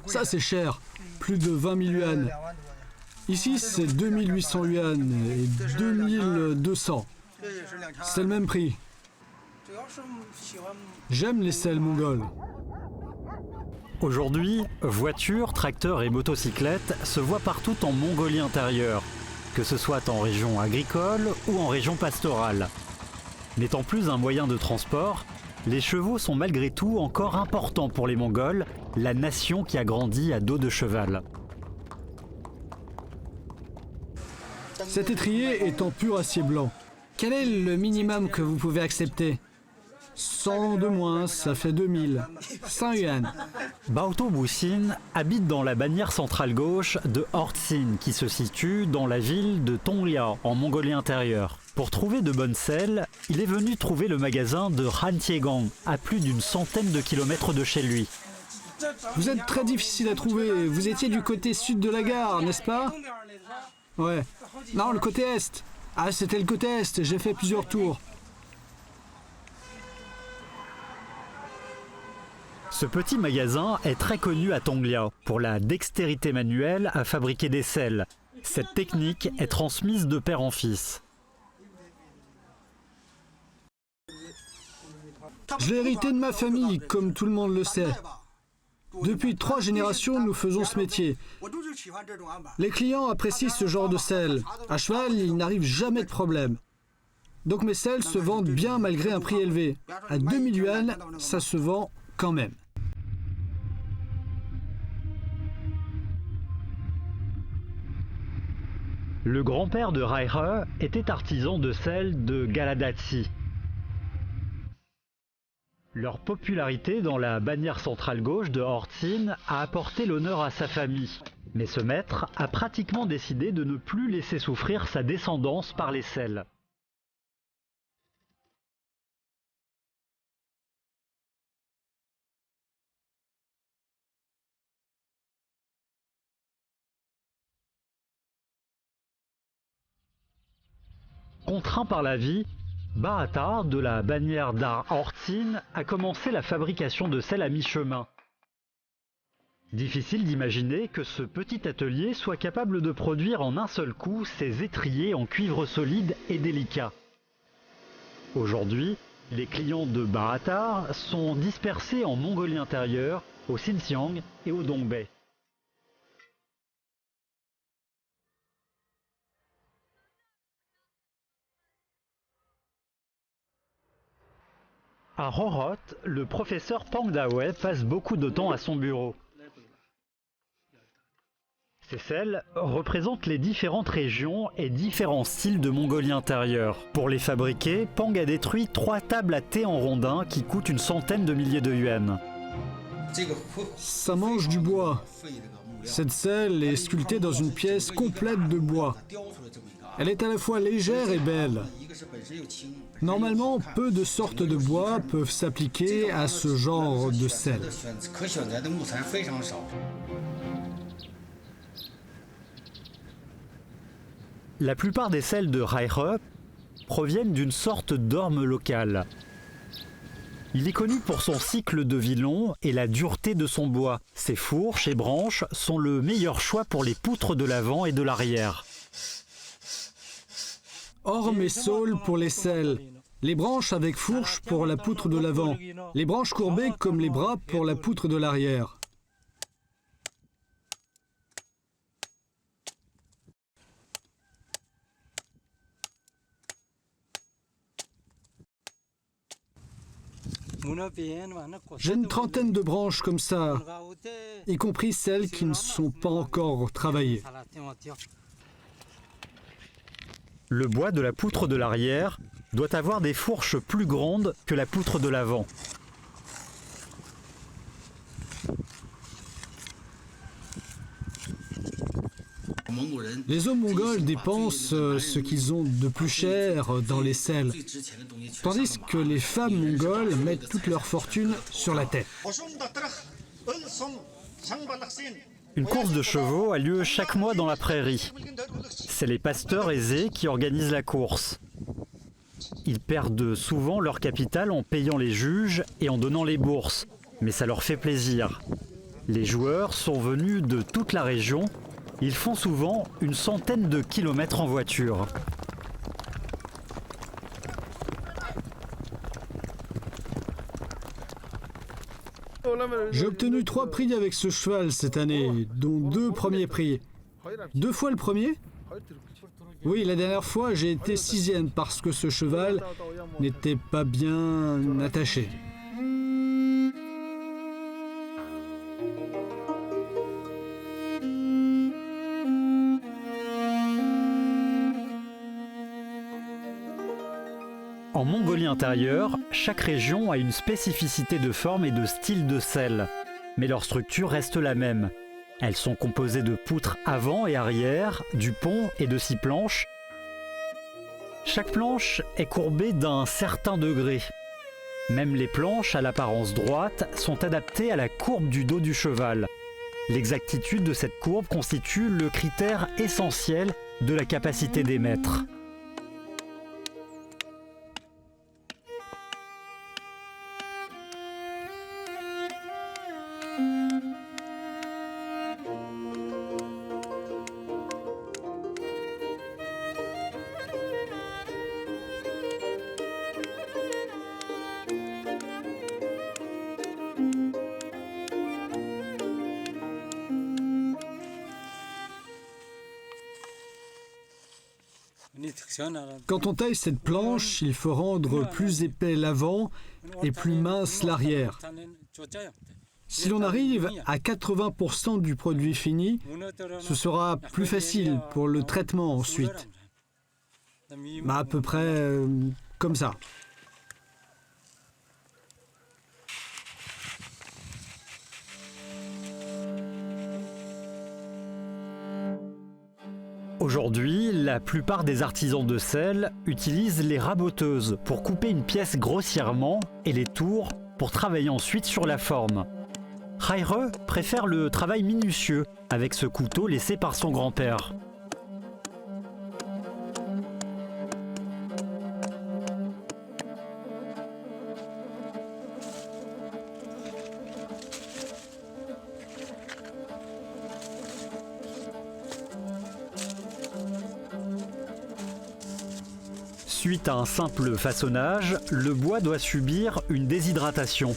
Ça c'est cher, plus de 20 000 yuan. Ici c'est 2800 yuan et 2200. C'est le même prix. J'aime les selles mongoles. Aujourd'hui, voitures, tracteurs et motocyclettes se voient partout en Mongolie intérieure, que ce soit en région agricole ou en région pastorale. N'étant plus un moyen de transport, les chevaux sont malgré tout encore importants pour les Mongols, la nation qui a grandi à dos de cheval. Cet étrier est en pur acier blanc. Quel est le minimum que vous pouvez accepter? 100 de moins, ça fait 2000. 100 yuan. Baoto Busin habite dans la bannière centrale gauche de Ortsin, qui se situe dans la ville de Tonglia, en Mongolie intérieure. Pour trouver de bonnes selles, il est venu trouver le magasin de Hantiegang, à plus d'une centaine de kilomètres de chez lui. Vous êtes très difficile à trouver. Vous étiez du côté sud de la gare, n'est-ce pas? Ouais. Non, le côté est. Ah, c'était le côté est, j'ai fait plusieurs tours. Ce petit magasin est très connu à Tonglia pour la dextérité manuelle à fabriquer des selles. Cette technique est transmise de père en fils. Je l'ai hérité de ma famille, comme tout le monde le sait. Depuis 3 générations, nous faisons ce métier. Les clients apprécient ce genre de selles. À cheval, il n'arrive jamais de problème. Donc mes selles se vendent bien malgré un prix élevé. À 2000 yuan, ça se vend quand même. Le grand-père de Raihe était artisan de sel de Galadatsi. Leur popularité dans la bannière centrale gauche de Ortsin a apporté l'honneur à sa famille. Mais ce maître a pratiquement décidé de ne plus laisser souffrir sa descendance par les sels. Contraint par la vie, Bahatar, de la bannière d'Ar Ortsin, a commencé la fabrication de sel à mi-chemin. Difficile d'imaginer que ce petit atelier soit capable de produire en un seul coup ces étriers en cuivre solide et délicat. Aujourd'hui, les clients de Bahatar sont dispersés en Mongolie intérieure, au Xinjiang et au Dongbei. À Roroth, le professeur Pang Dawei passe beaucoup de temps à son bureau. Ces selles représentent les différentes régions et différents styles de Mongolie intérieure. Pour les fabriquer, Pang a détruit 3 tables à thé en rondins qui coûtent une centaine de milliers de yuan. Ça mange du bois. Cette selle est sculptée dans une pièce complète de bois. Elle est à la fois légère et belle. Normalement, peu de sortes de bois peuvent s'appliquer à ce genre de selle. La plupart des selles de Raihe proviennent d'une sorte d'orme locale. Il est connu pour son cycle de vie long et la dureté de son bois. Ses fourches et branches sont le meilleur choix pour les poutres de l'avant et de l'arrière. Orme et saule pour les selles. Les branches avec fourche pour la poutre de l'avant. Les branches courbées comme les bras pour la poutre de l'arrière. J'ai une trentaine de branches comme ça, y compris celles qui ne sont pas encore travaillées. Le bois de la poutre de l'arrière doit avoir des fourches plus grandes que la poutre de l'avant. Les hommes mongols dépensent ce qu'ils ont de plus cher dans les selles, tandis que les femmes mongoles mettent toute leur fortune sur la tête. Une course de chevaux a lieu chaque mois dans la prairie. C'est les pasteurs aisés qui organisent la course. Ils perdent souvent leur capital en payant les juges et en donnant les bourses, mais ça leur fait plaisir. Les joueurs sont venus de toute la région. Ils font souvent une centaine de kilomètres en voiture. J'ai obtenu 3 prix avec ce cheval cette année, dont 2 premiers prix. 2 fois le premier? Oui, la dernière fois, j'ai été 6e parce que ce cheval n'était pas bien attaché. En Mongolie intérieure, chaque région a une spécificité de forme et de style de selle, mais leur structure reste la même. Elles sont composées de poutres avant et arrière, du pont et de 6 planches. Chaque planche est courbée d'un certain degré. Même les planches à l'apparence droite sont adaptées à la courbe du dos du cheval. L'exactitude de cette courbe constitue le critère essentiel de la capacité des maîtres. Quand on taille cette planche, il faut rendre plus épais l'avant et plus mince l'arrière. Si l'on arrive à 80% du produit fini, ce sera plus facile pour le traitement ensuite. À peu près comme ça. Aujourd'hui, la plupart des artisans de selle utilisent les raboteuses pour couper une pièce grossièrement et les tours pour travailler ensuite sur la forme. Haire préfère le travail minutieux avec ce couteau laissé par son grand-père. Suite à un simple façonnage, le bois doit subir une déshydratation.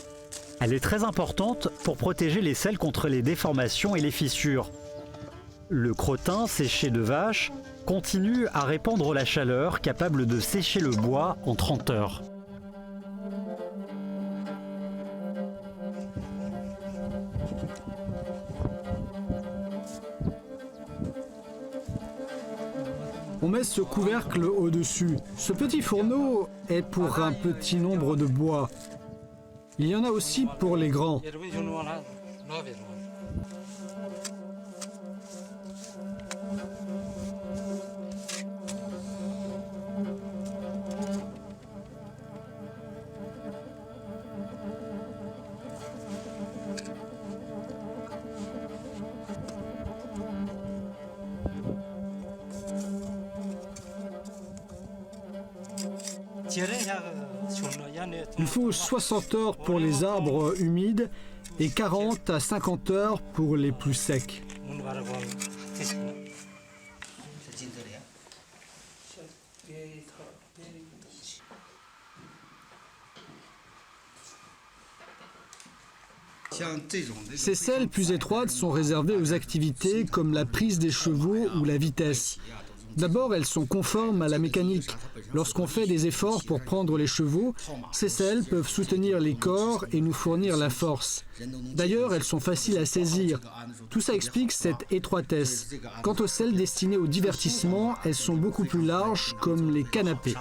Elle est très importante pour protéger les selles contre les déformations et les fissures. Le crottin séché de vache continue à répandre la chaleur capable de sécher le bois en 30 heures. On met ce couvercle au-dessus. Ce petit fourneau est pour un petit nombre de bois. Il y en a aussi pour les grands. Il faut 60 heures pour les arbres humides et 40 à 50 heures pour les plus secs. Ces selles plus étroites sont réservées aux activités comme la prise des chevaux ou la vitesse. D'abord, elles sont conformes à la mécanique. Lorsqu'on fait des efforts pour prendre les chevaux, ces selles peuvent soutenir les corps et nous fournir la force. D'ailleurs, elles sont faciles à saisir. Tout ça explique cette étroitesse. Quant aux selles destinées au divertissement, elles sont beaucoup plus larges, comme les canapés.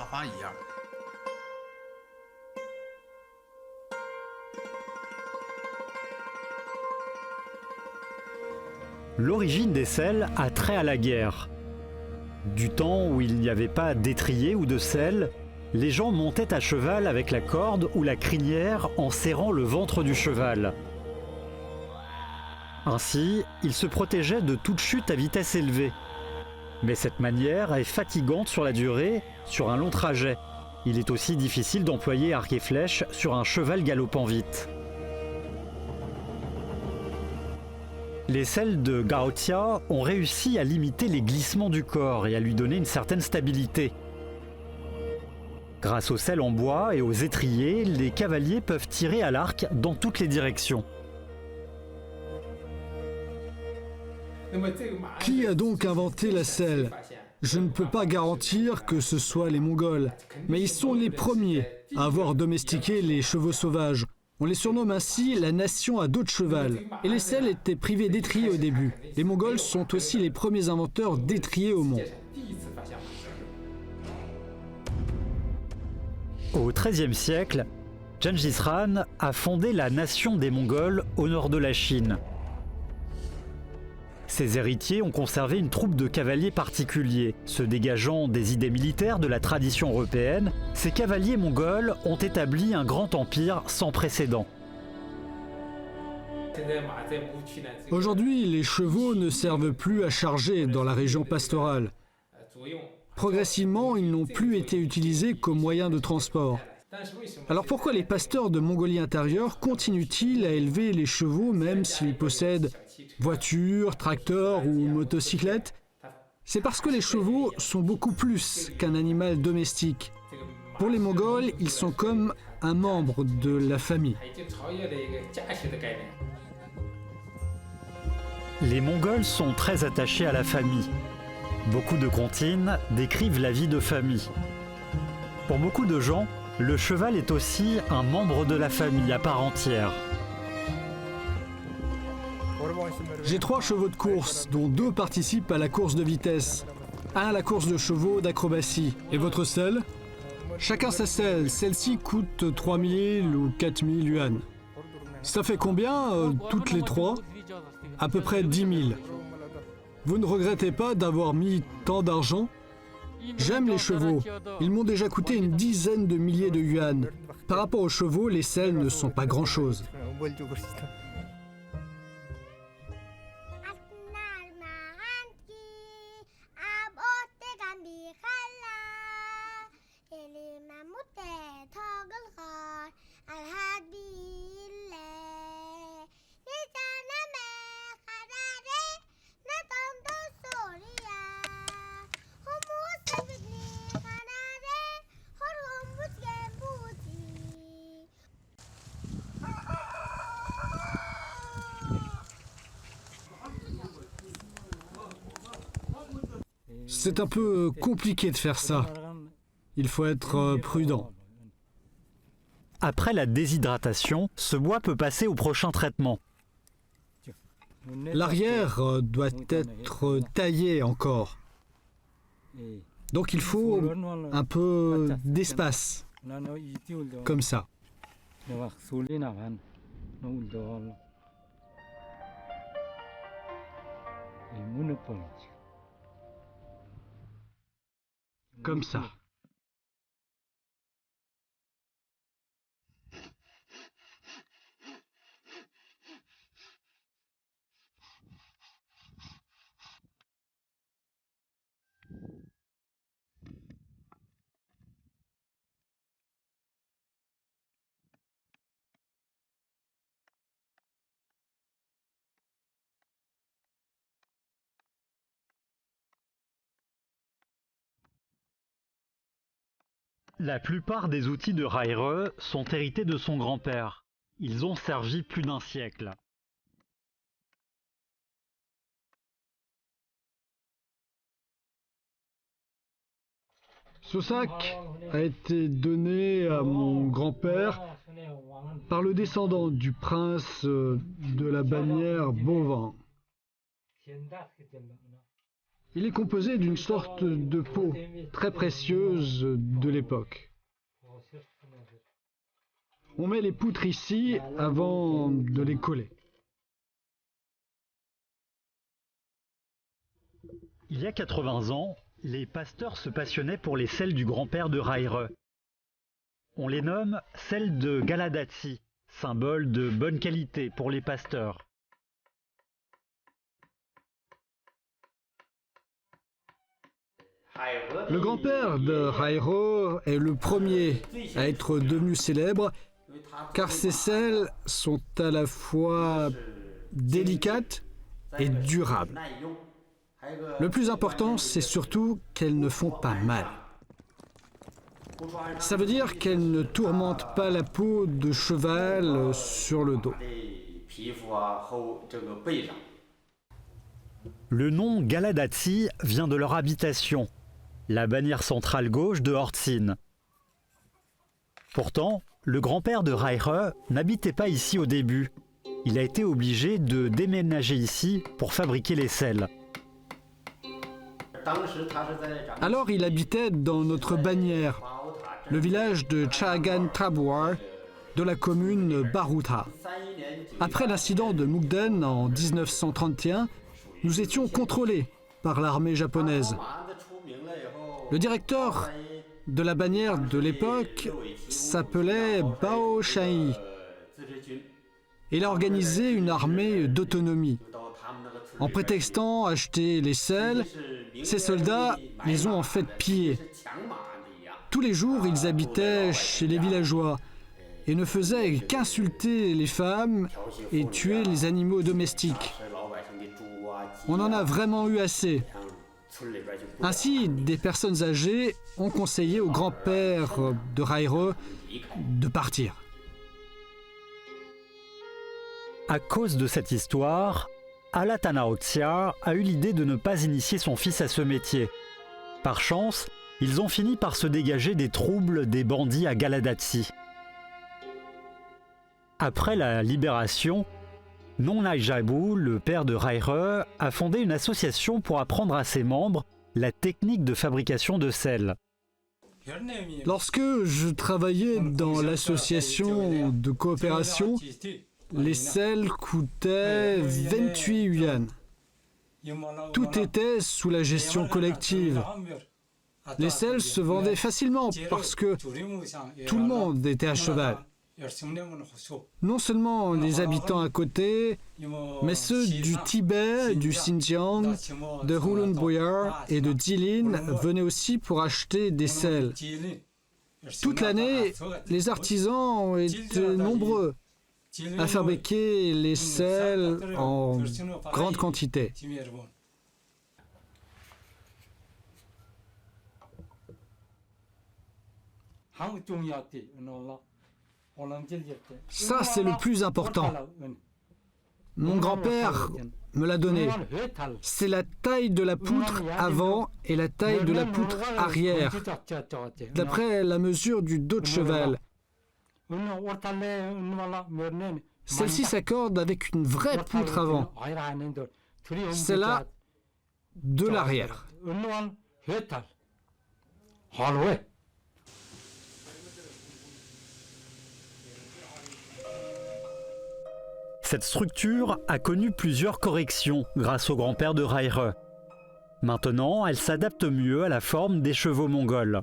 L'origine des selles a trait à la guerre. Du temps où il n'y avait pas d'étrier ou de selle, les gens montaient à cheval avec la corde ou la crinière en serrant le ventre du cheval. Ainsi, ils se protégeaient de toute chute à vitesse élevée. Mais cette manière est fatigante sur la durée, sur un long trajet. Il est aussi difficile d'employer arc et flèche sur un cheval galopant vite. Les selles de Gaotia ont réussi à limiter les glissements du corps et à lui donner une certaine stabilité. Grâce aux selles en bois et aux étriers, les cavaliers peuvent tirer à l'arc dans toutes les directions. Qui a donc inventé la selle? Je ne peux pas garantir que ce soit les Mongols, mais ils sont les premiers à avoir domestiqué les chevaux sauvages. On les surnomme ainsi la nation à dos de cheval. Et les selles étaient privées d'étriers au début. Les Mongols sont aussi les premiers inventeurs d'étriers au monde. Au XIIIe siècle, Gengis Khan a fondé la nation des Mongols au nord de la Chine. Ses héritiers ont conservé une troupe de cavaliers particuliers. Se dégageant des idées militaires de la tradition européenne, ces cavaliers mongols ont établi un grand empire sans précédent. Aujourd'hui, les chevaux ne servent plus à charger dans la région pastorale. Progressivement, ils n'ont plus été utilisés comme moyen de transport. Alors pourquoi les pasteurs de Mongolie intérieure continuent-ils à élever les chevaux même s'ils possèdent voitures, tracteurs ou motocyclettes? C'est parce que les chevaux sont beaucoup plus qu'un animal domestique. Pour les Mongols, ils sont comme un membre de la famille. Les Mongols sont très attachés à la famille. Beaucoup de comptines décrivent la vie de famille. Pour beaucoup de gens, le cheval est aussi un membre de la famille à part entière. J'ai 3 chevaux de course, dont 2 participent à la course de vitesse. 1 à la course de chevaux d'acrobatie. Et votre selle? Chacun sa selle. Celle-ci coûte 3000 ou 4000 yuan. Ça fait combien, toutes les 3? À peu près 10 000. Vous ne regrettez pas d'avoir mis tant d'argent? J'aime les chevaux. Ils m'ont déjà coûté une dizaine de milliers de yuan. Par rapport aux chevaux, les selles ne sont pas grand-chose. C'est un peu compliqué de faire ça. Il faut être prudent. Après la déshydratation, ce bois peut passer au prochain traitement. L'arrière doit être taillé encore. Donc il faut un peu d'espace, comme ça. Comme ça. La plupart des outils de Raire sont hérités de son grand-père. Ils ont servi plus d'un siècle. Ce sac a été donné à mon grand-père par le descendant du prince de la bannière Bovang. Il est composé d'une sorte de peau très précieuse de l'époque. On met les poutres ici avant de les coller. Il y a 80 ans, les pasteurs se passionnaient pour les selles du grand-père de Raire. On les nomme selles de Galadatsi, symbole de bonne qualité pour les pasteurs. Le grand-père de Raire est le premier à être devenu célèbre car ses selles sont à la fois délicates et durables. Le plus important, c'est surtout qu'elles ne font pas mal. Ça veut dire qu'elles ne tourmentent pas la peau de cheval sur le dos. Le nom Galadatsi vient de leur habitation, la bannière centrale gauche de Ortsin. Pourtant, le grand-père de Raire n'habitait pas ici au début. Il a été obligé de déménager ici pour fabriquer les selles. Alors il habitait dans notre bannière, le village de Chagan Trabwar de la commune Baruta. Après l'incident de Mukden en 1931, nous étions contrôlés par l'armée japonaise. Le directeur de la bannière de l'époque s'appelait Bao Shai. Il a organisé une armée d'autonomie. En prétextant acheter les selles, ces soldats les ont en fait pillés. Tous les jours, ils habitaient chez les villageois et ne faisaient qu'insulter les femmes et tuer les animaux domestiques. On en a vraiment eu assez. Ainsi, des personnes âgées ont conseillé au grand-père de Raire de partir. À cause de cette histoire, Alatana Otsia a eu l'idée de ne pas initier son fils à ce métier. Par chance, ils ont fini par se dégager des troubles des bandits à Galadatsi. Après la libération, Nongnai Jabu, le père de Raire, a fondé une association pour apprendre à ses membres la technique de fabrication de sel. Lorsque je travaillais dans l'association de coopération, les selles coûtaient 28 yuan. Tout était sous la gestion collective. Les selles se vendaient facilement parce que tout le monde était à cheval. Non seulement les habitants à côté, mais ceux du Tibet, du Xinjiang, de Hulun Boyar et de Jilin venaient aussi pour acheter des selles. Toute l'année, les artisans étaient nombreux à fabriquer les selles en grande quantité. Ça, c'est le plus important. Mon grand-père me l'a donné. C'est la taille de la poutre avant et la taille de la poutre arrière, d'après la mesure du dos de cheval. Celle-ci s'accorde avec une vraie poutre avant. Celle-là, de l'arrière. Cette structure a connu plusieurs corrections grâce au grand-père de Raire. Maintenant, elle s'adapte mieux à la forme des chevaux mongols.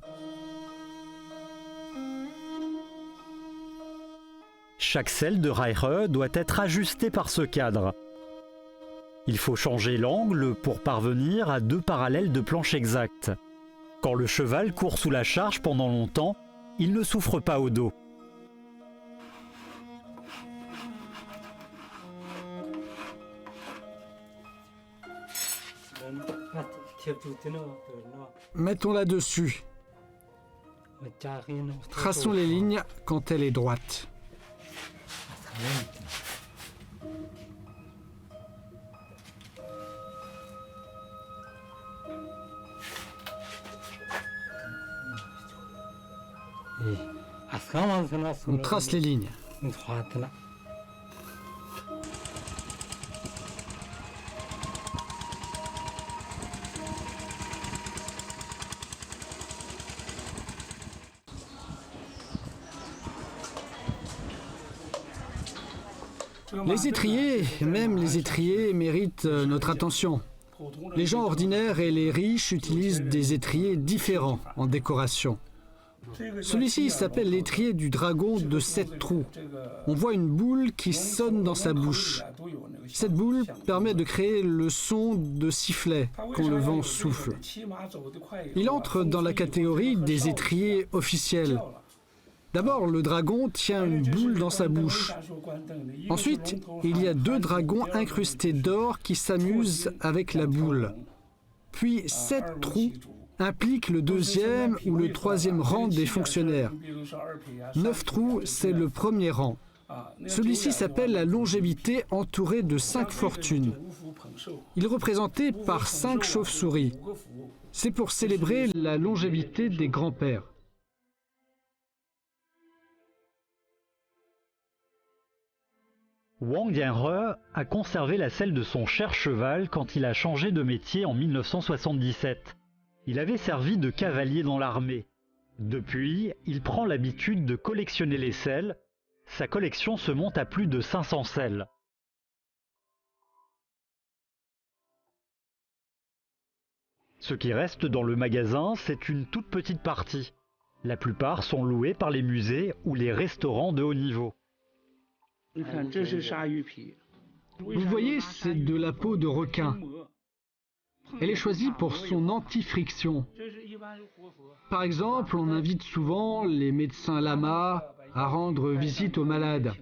Chaque selle de Raire doit être ajustée par ce cadre. Il faut changer l'angle pour parvenir à 2 parallèles de planche exacte. Quand le cheval court sous la charge pendant longtemps, il ne souffre pas au dos. Mettons-la dessus. Traçons les lignes quand elle est droite. On trace les lignes. Les étriers, même les étriers, méritent notre attention. Les gens ordinaires et les riches utilisent des étriers différents en décoration. Celui-ci s'appelle l'étrier du dragon de 7 trous. On voit une boule qui sonne dans sa bouche. Cette boule permet de créer le son de sifflet quand le vent souffle. Il entre dans la catégorie des étriers officiels. D'abord, le dragon tient une boule dans sa bouche. Ensuite, il y a 2 dragons incrustés d'or qui s'amusent avec la boule. Puis 7 trous impliquent le 2e ou le 3e rang des fonctionnaires. 9 trous, c'est le premier rang. Celui-ci s'appelle la longévité entourée de 5 fortunes. Il est représenté par 5 chauves-souris. C'est pour célébrer la longévité des grands-pères. Wang Yanre a conservé la selle de son cher cheval quand il a changé de métier en 1977. Il avait servi de cavalier dans l'armée. Depuis, il prend l'habitude de collectionner les selles. Sa collection se monte à plus de 500 selles. Ce qui reste dans le magasin, c'est une toute petite partie. La plupart sont loués par les musées ou les restaurants de haut niveau. Vous voyez, c'est de la peau de requin. Elle est choisie pour son anti-friction. Par exemple, on invite souvent les médecins lamas à rendre visite aux malades.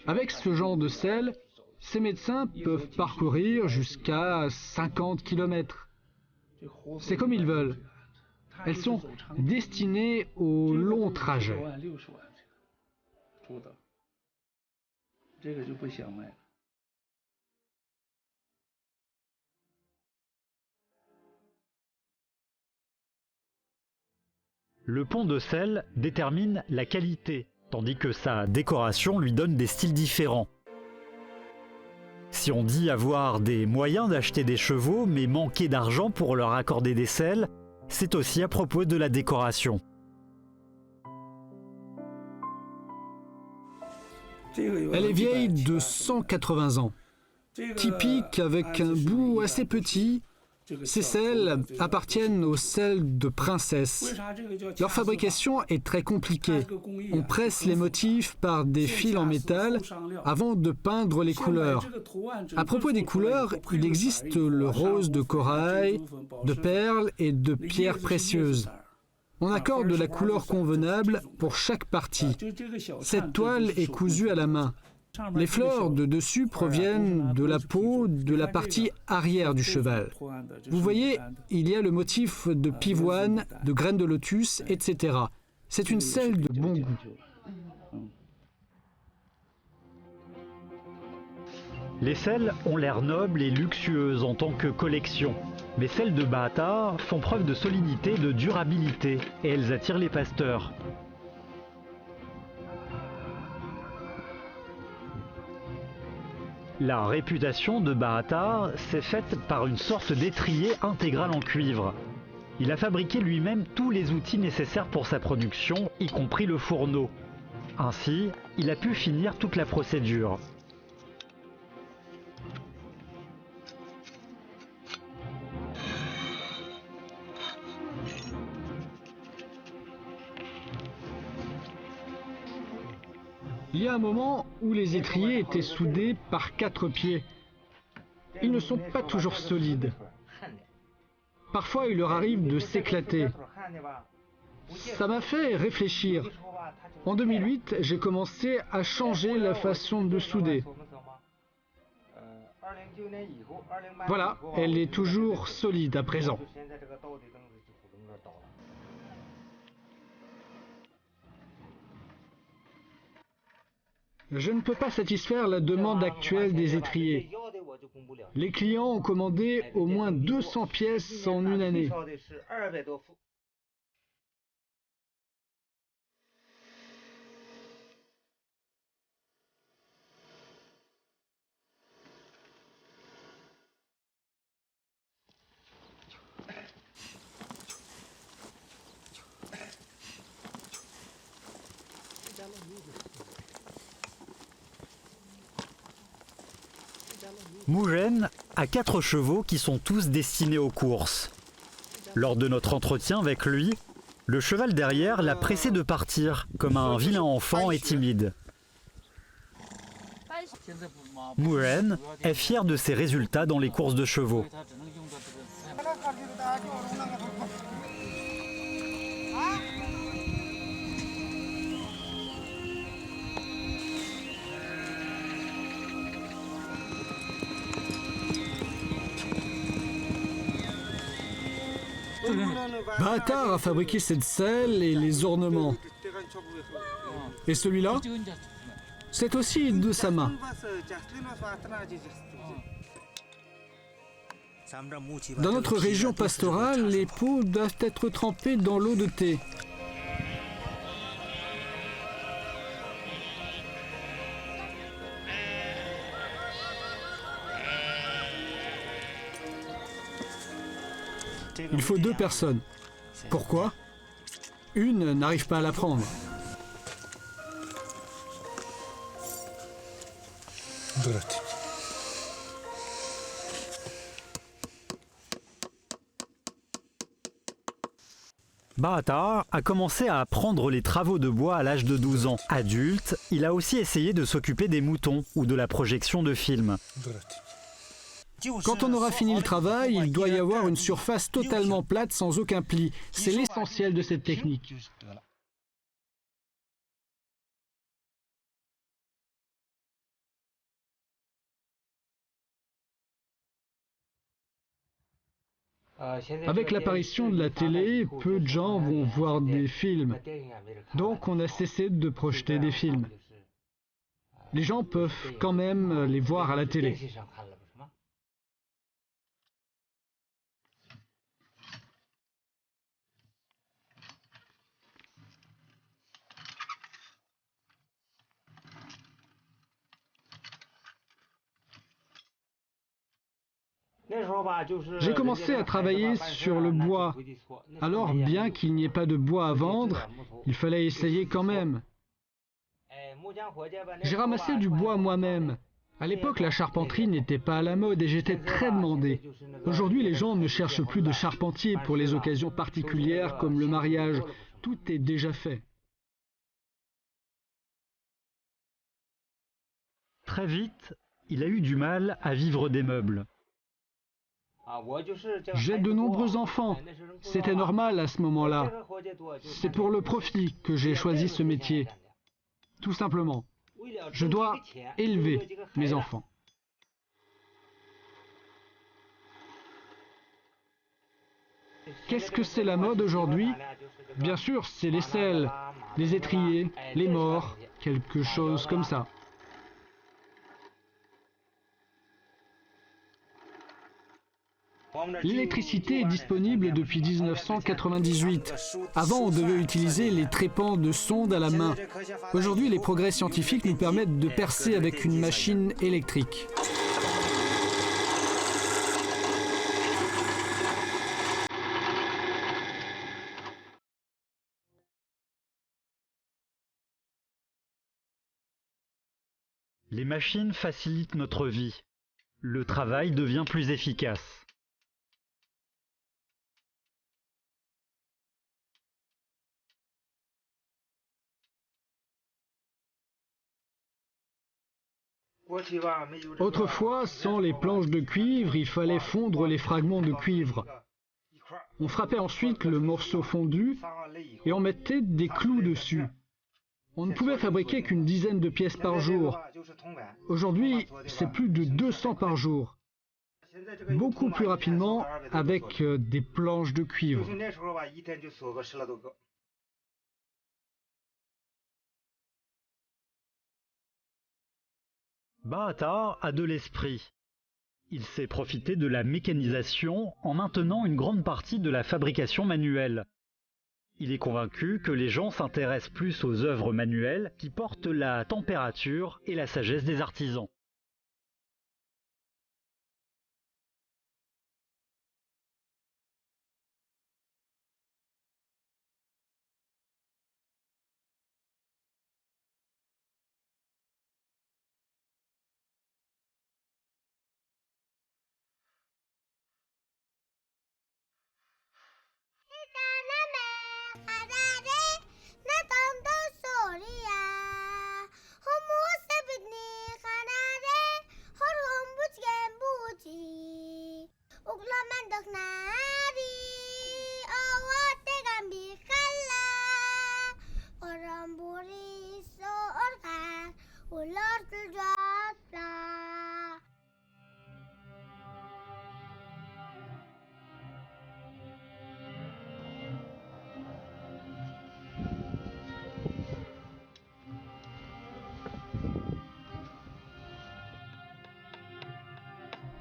Avec ce genre de selle, ces médecins peuvent parcourir jusqu'à 50 km. C'est comme ils veulent. Elles sont destinées aux longs trajets. Le pont de sel détermine la qualité, tandis que sa décoration lui donne des styles différents. Si on dit avoir des moyens d'acheter des chevaux mais manquer d'argent pour leur accorder des selles, c'est aussi à propos de la décoration. Elle est vieille de 180 ans. Typique avec un bout assez petit, ces selles appartiennent aux selles de princesse. Leur fabrication est très compliquée. On presse les motifs par des fils en métal avant de peindre les couleurs. À propos des couleurs, il existe le rose de corail, de perles et de pierres précieuses. On accorde la couleur convenable pour chaque partie. Cette toile est cousue à la main. Les fleurs de dessus proviennent de la peau de la partie arrière du cheval. Vous voyez, il y a le motif de pivoine, de graines de lotus, etc. C'est une selle de bon goût. Les selles ont l'air nobles et luxueuses en tant que collection. Mais celles de Bata font preuve de solidité et de durabilité, et elles attirent les pasteurs. La réputation de Bata s'est faite par une sorte d'étrier intégral en cuivre. Il a fabriqué lui-même tous les outils nécessaires pour sa production, y compris le fourneau. Ainsi, il a pu finir toute la procédure. Il y a un moment où les étriers étaient soudés par 4 pieds. Ils ne sont pas toujours solides. Parfois, il leur arrive de s'éclater. Ça m'a fait réfléchir. En 2008, j'ai commencé à changer la façon de souder. Voilà, elle est toujours solide à présent. Je ne peux pas satisfaire la demande actuelle des étriers. Les clients ont commandé au moins 200 pièces en une année. Mougen a 4 chevaux qui sont tous destinés aux courses. Lors de notre entretien avec lui, le cheval derrière l'a pressé de partir, comme un vilain enfant et timide. Mougen est fier de ses résultats dans les courses de chevaux. Baatar a fabriqué cette selle et les ornements. Et celui-là, c'est aussi de sa main. Dans notre région pastorale, les peaux doivent être trempées dans l'eau de thé. Il faut 2 personnes. Pourquoi? Une n'arrive pas à la prendre. Baatar a commencé à apprendre les travaux de bois à l'âge de 12 ans. Adulte, il a aussi essayé de s'occuper des moutons ou de la projection de films. Quand on aura fini le travail, il doit y avoir une surface totalement plate sans aucun pli. C'est l'essentiel de cette technique. Avec l'apparition de la télé, peu de gens vont voir des films. Donc on a cessé de projeter des films. Les gens peuvent quand même les voir à la télé. J'ai commencé à travailler sur le bois. Alors, bien qu'il n'y ait pas de bois à vendre, il fallait essayer quand même. J'ai ramassé du bois moi-même. À l'époque, la charpenterie n'était pas à la mode et j'étais très demandé. Aujourd'hui, les gens ne cherchent plus de charpentier pour les occasions particulières comme le mariage. Tout est déjà fait. Très vite, il a eu du mal à vivre des meubles. J'ai de nombreux enfants. C'était normal à ce moment-là. C'est pour le profit que j'ai choisi ce métier. Tout simplement. Je dois élever mes enfants. Qu'est-ce que c'est la mode aujourd'hui? Bien sûr, c'est les selles, les étriers, les mors, quelque chose comme ça. L'électricité est disponible depuis 1998. Avant, on devait utiliser les trépans de sonde à la main. Aujourd'hui, les progrès scientifiques nous permettent de percer avec une machine électrique. Les machines facilitent notre vie. Le travail devient plus efficace. Autrefois, sans les planches de cuivre, il fallait fondre les fragments de cuivre. On frappait ensuite le morceau fondu et on mettait des clous dessus. On ne pouvait fabriquer qu'une dizaine de pièces par jour. Aujourd'hui, c'est plus de 200 par jour. Beaucoup plus rapidement avec des planches de cuivre. Baatar a de l'esprit. Il sait profiter de la mécanisation en maintenant une grande partie de la fabrication manuelle. Il est convaincu que les gens s'intéressent plus aux œuvres manuelles qui portent la température et la sagesse des artisans.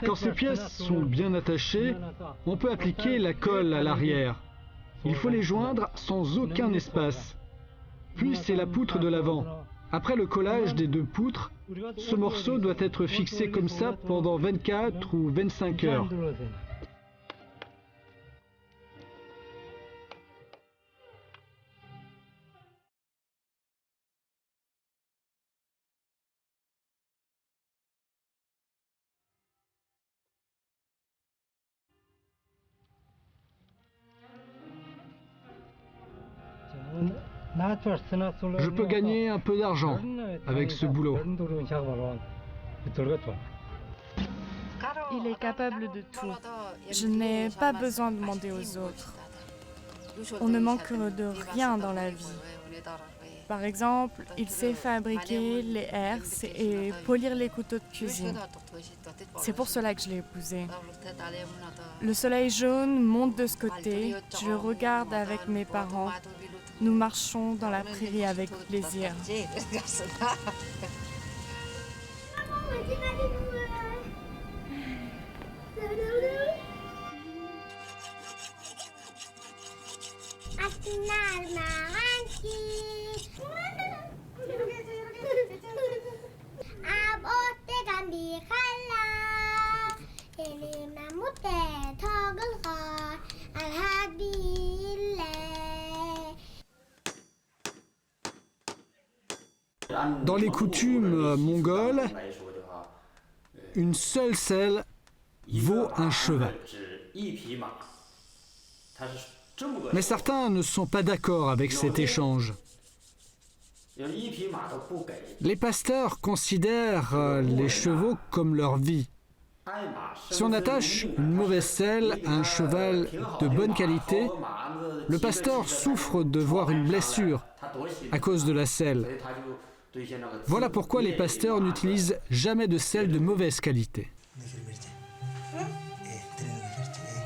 Quand ces pièces sont bien attachées, on peut appliquer la colle à l'arrière. Il faut les joindre sans aucun espace. Puis c'est la poutre de l'avant. Après le collage des deux poutres, ce morceau doit être fixé comme ça pendant 24 ou 25 heures. Je peux gagner un peu d'argent avec ce boulot. Il est capable de tout. Je n'ai pas besoin de demander aux autres. On ne manque de rien dans la vie. Par exemple, il sait fabriquer les herses et polir les couteaux de cuisine. C'est pour cela que je l'ai épousé. Le soleil jaune monte de ce côté, je le regarde avec mes parents. Nous marchons dans la prairie avec plaisir. Dans les coutumes mongoles, une seule selle vaut un cheval. Mais certains ne sont pas d'accord avec cet échange. Les pasteurs considèrent les chevaux comme leur vie. Si on attache une mauvaise selle à un cheval de bonne qualité, le pasteur souffre de voir une blessure à cause de la selle. Voilà pourquoi les pasteurs n'utilisent jamais de selle de mauvaise qualité.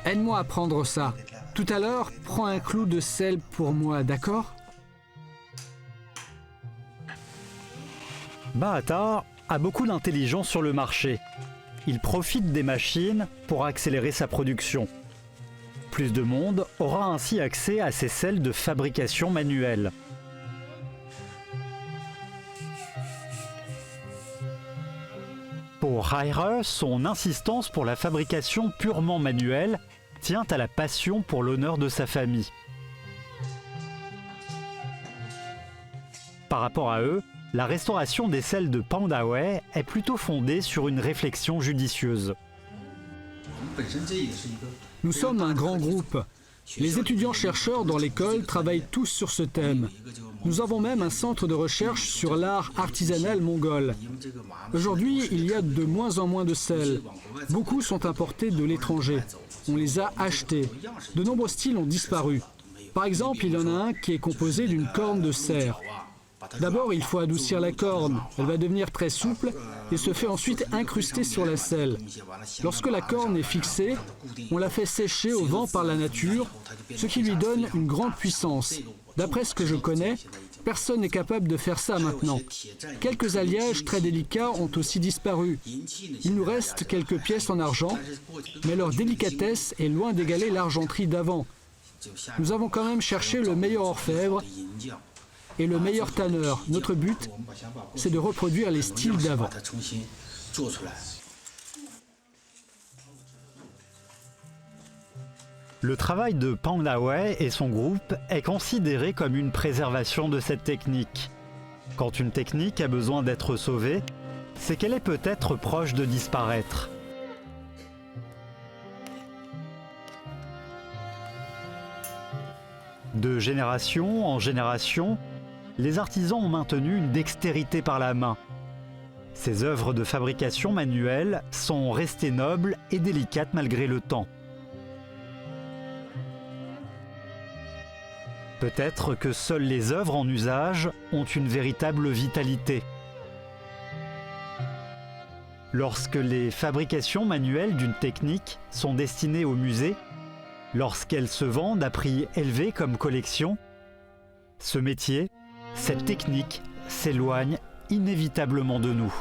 Aide-moi à prendre ça. Tout à l'heure, prends un clou de sel pour moi, d'accord? Bahata a beaucoup d'intelligence sur le marché. Il profite des machines pour accélérer sa production. Plus de monde aura ainsi accès à ces selles de fabrication manuelle. Pour Haire, son insistance pour la fabrication purement manuelle tient à la passion pour l'honneur de sa famille. Par rapport à eux, la restauration des selles de Pandawe est plutôt fondée sur une réflexion judicieuse. Nous sommes un grand groupe. Les étudiants-chercheurs dans l'école travaillent tous sur ce thème. Nous avons même un centre de recherche sur l'art artisanal mongol. Aujourd'hui, il y a de moins en moins de selles. Beaucoup sont importés de l'étranger. On les a achetés. De nombreux styles ont disparu. Par exemple, il y en a un qui est composé d'une corne de cerf. D'abord, il faut adoucir la corne. Elle va devenir très souple et se fait ensuite incruster sur la selle. Lorsque la corne est fixée, on la fait sécher au vent par la nature, ce qui lui donne une grande puissance. D'après ce que je connais, personne n'est capable de faire ça maintenant. Quelques alliages très délicats ont aussi disparu. Il nous reste quelques pièces en argent, mais leur délicatesse est loin d'égaler l'argenterie d'avant. Nous avons quand même cherché le meilleur orfèvre et le meilleur tanneur. Notre but, c'est de reproduire les styles d'avant. Le travail de Pandawe et son groupe est considéré comme une préservation de cette technique. Quand une technique a besoin d'être sauvée, c'est qu'elle est peut-être proche de disparaître. De génération en génération, les artisans ont maintenu une dextérité par la main. Ces œuvres de fabrication manuelle sont restées nobles et délicates malgré le temps. Peut-être que seules les œuvres en usage ont une véritable vitalité. Lorsque les fabrications manuelles d'une technique sont destinées au musée, lorsqu'elles se vendent à prix élevé comme collection, ce métier, cette technique s'éloigne inévitablement de nous.